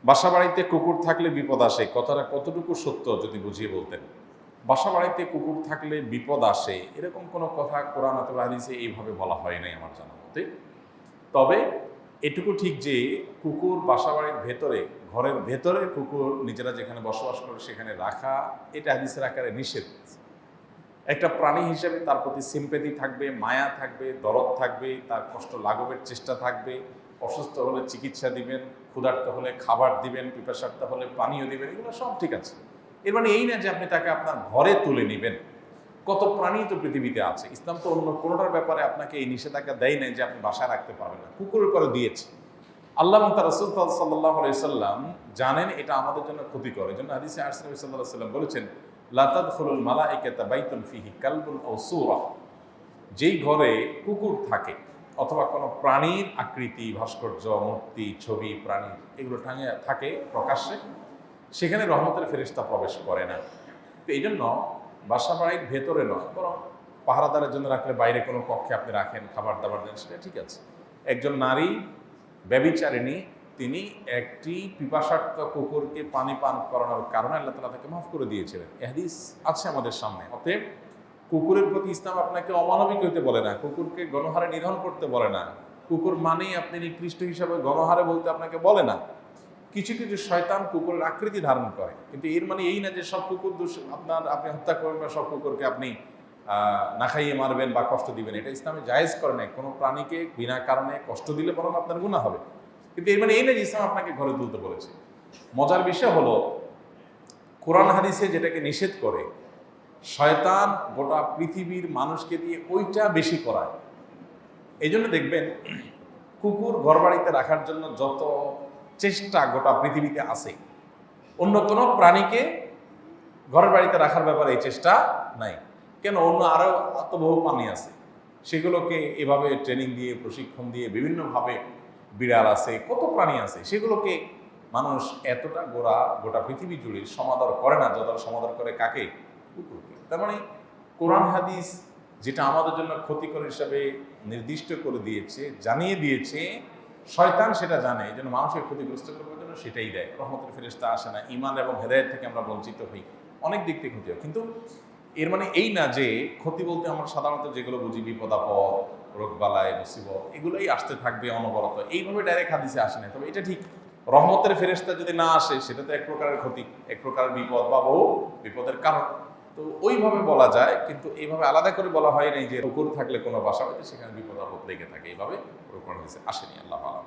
বাসা বাড়িতে কুকুর থাকলে বিপদ আসে, কথাটা কতটুকু সত্য যদি বুঝিয়ে বলতেন। বাসা বাড়িতে কুকুর থাকলে বিপদ আসে এরকম কোনো কথা কোরআন অথবা হাদিসে এইভাবে বলা হয় নাই আমার জানা মতে। তবে এটুকু ঠিক যে কুকুর বাসা বাড়ির ভেতরে, ঘরের ভেতরে কুকুর নিজেরা যেখানে বসবাস করে সেখানে রাখা, এটা হাদিসের আকারে নিষেধ। একটা প্রাণী হিসেবে তার প্রতি সিম্পেথি থাকবে, মায়া থাকবে, দরদ থাকবে, তার কষ্ট লাঘবের চেষ্টা থাকবে। অসুস্থ হলে চিকিৎসা দিবেন, ক্ষুধার্ত হলে খাবার দিবেন, পিপাসার্ত হলে পানীয় দিবেন, এগুলো সব ঠিক আছে। এর মানে এই না যে আপনি তাকে আপনার ঘরে তুলে নেবেন। কত প্রাণী তো পৃথিবীতে আছে। ইসলাম তো অন্য কোনোটার ব্যাপারে আপনাকে এই নিষেধাজ্ঞা দেয় নাই যে আপনি বাসায় রাখতে পারবেন না, কুকুরের করে দিয়েছে। আল্লাহ এবং তার রাসূল সাল্লাল্লাহু আলাইহি সাল্লাম জানেন এটা আমাদের জন্য ক্ষতিকর। এই জন্য হাদিসে নবী সাল্লাল্লাহু আলাইহি সাল্লাম বলেছেন, লা তাদখুলুল মালাইকাতা বাইতুন ফিহি কালবুন আও সূরা। যেই ঘরে কুকুর থাকে অথবা কোনো প্রাণীর আকৃতি, ভাস্কর্য, মূর্তি, ছবি, প্রাণী এগুলো থাকে প্রকাশ্যে, সেখানে রহমতের ফেরেশতা প্রবেশ করে না। তো এই জন্য বাসা বাড়ির ভেতরে নয়, বরং পাহারাদারের জন্য রাখলে বাইরে কোনো কক্ষে আপনি রাখেন, খাবার দাবার দেন, সেটা ঠিক আছে। একজন নারী ব্যভিচারিণী, তিনি একটি পিপাসার্ত কুকুরকে পানি পান করানোর কারণে আল্লাহ তাআলা তাকে মাফ করে দিয়েছিলেন। এই হাদিস আছে আমাদের সামনে। অতএব কুকুরের প্রতি ইসলাম আপনাকে অমানবিক হইতে বলে না, কুকুরকে গণহারে নিধন করতে বলে না, কুকুর মানেই আপনি নিকৃষ্ট হিসাবে গণহারে বলতে আপনাকে বলে না। কিছু কিছু শয়তান কুকুরের আকৃতি ধারণ করে, কিন্তু এর মানে এই না যে সব কুকুর আপনি হত্যা করবেন বা সব কুকুরকে আপনি না খাইয়ে মারবেন বা কষ্ট দিবেন। এটা ইসলামে জায়েজ করে নাই। কোনো প্রাণীকে বিনা কারণে কষ্ট দিলে বরং আপনার গুনাহ হবে। কিন্তু এর মানে এই না যে ইসলাম আপনাকে ঘরে তুলতে বলেছে। মজার বিষয় হলো, কোরআন হাদিসে যেটাকে নিষেধ করে, শয়তান গোটা পৃথিবীর মানুষকে দিয়ে ওইটা বেশি করায়। এই জন্য দেখবেন কুকুর ঘরবাড়িতে রাখার জন্য যত চেষ্টা গোটা পৃথিবীতে আছে, অন্য কোনো প্রাণীকে ঘরের বাড়িতে রাখার ব্যাপারে এই চেষ্টা নাই। কেন? অন্য আরও বহু প্রাণী আছে, সেগুলোকে এভাবে ট্রেনিং দিয়ে, প্রশিক্ষণ দিয়ে, বিভিন্নভাবে, বিড়াল আছে, কত প্রাণী আছে, সেগুলোকে মানুষ এতটা গোটা পৃথিবী জুড়ে সমাদর করে না যতটা সমাদর করে কাকে? কুকুরকে। তার মানে কোরআন হাদিস যেটা আমাদের জন্য ক্ষতিকর হিসাবে নির্দিষ্ট করে দিয়েছে, জানিয়ে দিয়েছে, শয়তান সেটা জানে, এই জন্য মানুষের ক্ষতিগ্রস্ত করার জন্য সেটাই দেয়। রহমতের ফেরেশতা আসে না, ঈমান এবং হেদায়েত থেকে আমরা বঞ্চিত হই, অনেক দিক থেকে ক্ষতি হয়। কিন্তু এর মানে এই না যে ক্ষতি বলতে আমরা সাধারণত যেগুলো বুঝি বিপদ আপদ, রোগবালাই, মুসিবত, এগুলোই আসতে থাকবে অনবরত, এইভাবে ডাইরেক্ট হাদিসে আসে না। তবে এটা ঠিক, রহমতের ফেরেশতা যদি না আসে সেটা তো এক প্রকারের ক্ষতি, এক প্রকারের বিপদ বা বহু বিপদের কারণ। তো ওইভাবে বলা যায়, কিন্তু এইভাবে আলাদা করে বলা হয় নাই যে কুকুর থাকলে কোনো বাসা হয়তো সেখানে বিপদ আপদ লেগে থাকে, এইভাবে কোরআন হাদিসে আসেনি। আল্লাহু আ'লাম।